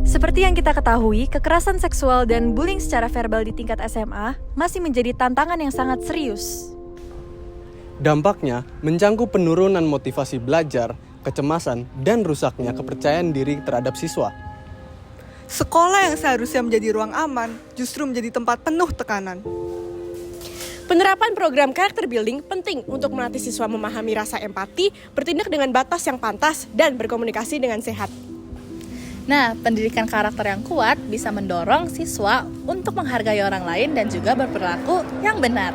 Seperti yang kita ketahui, kekerasan seksual dan bullying secara verbal di tingkat SMA masih menjadi tantangan yang sangat serius. Dampaknya menjangkau penurunan motivasi belajar, kecemasan, dan rusaknya kepercayaan diri terhadap siswa. Sekolah yang seharusnya menjadi ruang aman justru menjadi tempat penuh tekanan. Penerapan program karakter building penting untuk melatih siswa memahami rasa empati, bertindak dengan batas yang pantas, dan berkomunikasi dengan sehat. Nah, pendidikan karakter yang kuat bisa mendorong siswa untuk menghargai orang lain dan juga berperilaku yang benar.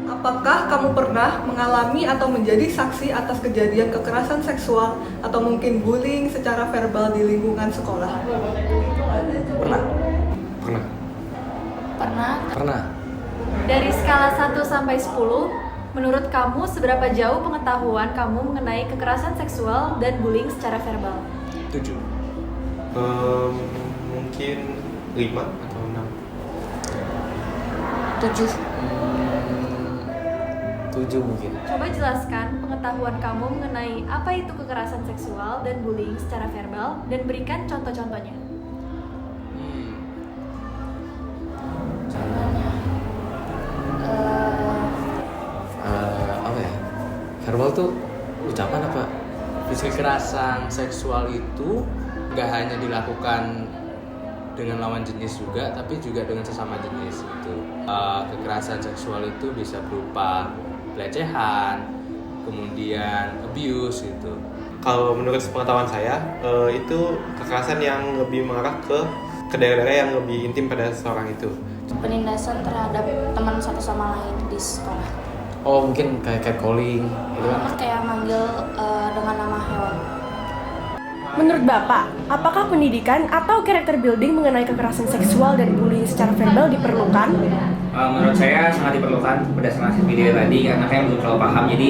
Apakah kamu pernah mengalami atau menjadi saksi atas kejadian kekerasan seksual atau mungkin bullying secara verbal di lingkungan sekolah? Pernah. Dari skala 1 sampai 10, menurut kamu seberapa jauh pengetahuan kamu mengenai kekerasan seksual dan bullying secara verbal? 7. Mungkin 5 atau 6. 7 mungkin. Coba jelaskan pengetahuan kamu mengenai apa itu kekerasan seksual dan bullying secara verbal dan berikan contoh-contohnya. Verbal tuh ucapan apa? Kekerasan seksual itu gak hanya dilakukan dengan lawan jenis juga, tapi juga dengan sesama jenis gitu. Kekerasan seksual itu bisa berupa pelecehan, kemudian abuse gitu. Kalau menurut pengetahuan saya, itu kekerasan yang lebih mengarah ke daerah-daerah yang lebih intim pada seorang itu. Penindasan terhadap teman satu sama lain di sekolah. Oh, mungkin kayak catcalling gitu kan. Kayak manggil dengan nama hewan. Menurut Bapak, apakah pendidikan atau karakter building mengenai kekerasan seksual dan bullying secara verbal diperlukan? Menurut saya sangat diperlukan berdasarkan video tadi karena saya belum terlalu paham, jadi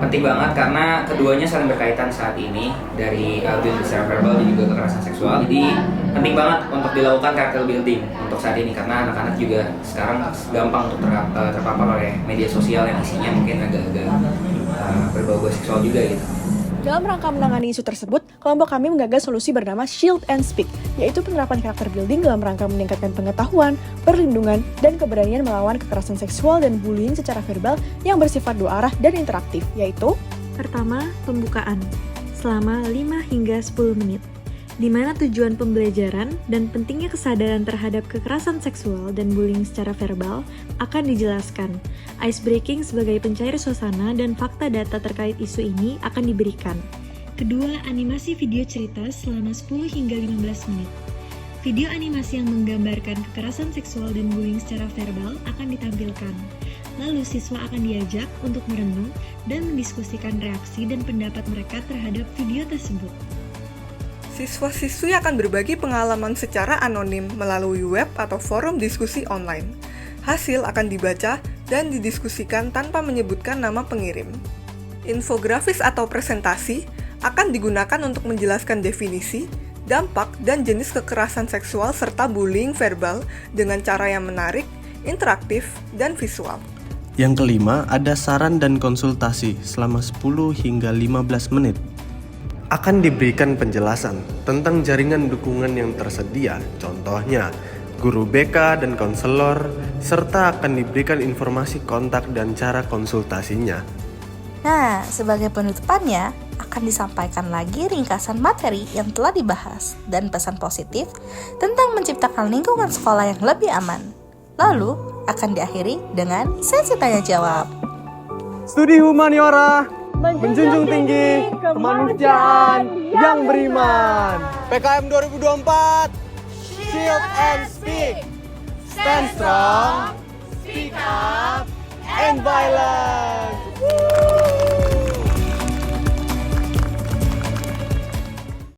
penting banget karena keduanya saling berkaitan saat ini, dari bullying secara verbal dan juga kekerasan seksual. Jadi penting banget untuk dilakukan karakter building untuk saat ini karena anak-anak juga sekarang gampang untuk terpapar oleh media sosial yang isinya mungkin agak-agak berbau-bau seksual juga gitu. Dalam rangka menangani isu tersebut, kelompok kami menggagas solusi bernama Shield and Speak, yaitu penerapan karakter building dalam rangka meningkatkan pengetahuan, perlindungan, dan keberanian melawan kekerasan seksual dan bullying secara verbal yang bersifat dua arah dan interaktif, yaitu: Pertama, pembukaan selama 5 hingga 10 menit, di mana tujuan pembelajaran dan pentingnya kesadaran terhadap kekerasan seksual dan bullying secara verbal akan dijelaskan. Ice breaking sebagai pencair suasana dan fakta data terkait isu ini akan diberikan. Kedua, animasi video cerita selama 10 hingga 15 menit. Video animasi yang menggambarkan kekerasan seksual dan bullying secara verbal akan ditampilkan. Lalu siswa akan diajak untuk merenung dan mendiskusikan reaksi dan pendapat mereka terhadap video tersebut. Siswa-siswi akan berbagi pengalaman secara anonim melalui web atau forum diskusi online. Hasil akan dibaca dan didiskusikan tanpa menyebutkan nama pengirim. Infografis atau presentasi akan digunakan untuk menjelaskan definisi, dampak, dan jenis kekerasan seksual serta bullying verbal dengan cara yang menarik, interaktif, dan visual. Yang kelima, ada saran dan konsultasi selama 10 hingga 15 menit. Akan diberikan penjelasan tentang jaringan dukungan yang tersedia, contohnya guru BK dan konselor, serta akan diberikan informasi kontak dan cara konsultasinya. Nah, sebagai penutupannya, akan disampaikan lagi ringkasan materi yang telah dibahas dan pesan positif tentang menciptakan lingkungan sekolah yang lebih aman. Lalu, akan diakhiri dengan sesi tanya-jawab. Studi humaniora menjunjung tinggi kemanusiaan yang beriman. PKM 2024, Shield and Speak. Stand strong, speak up, and violence.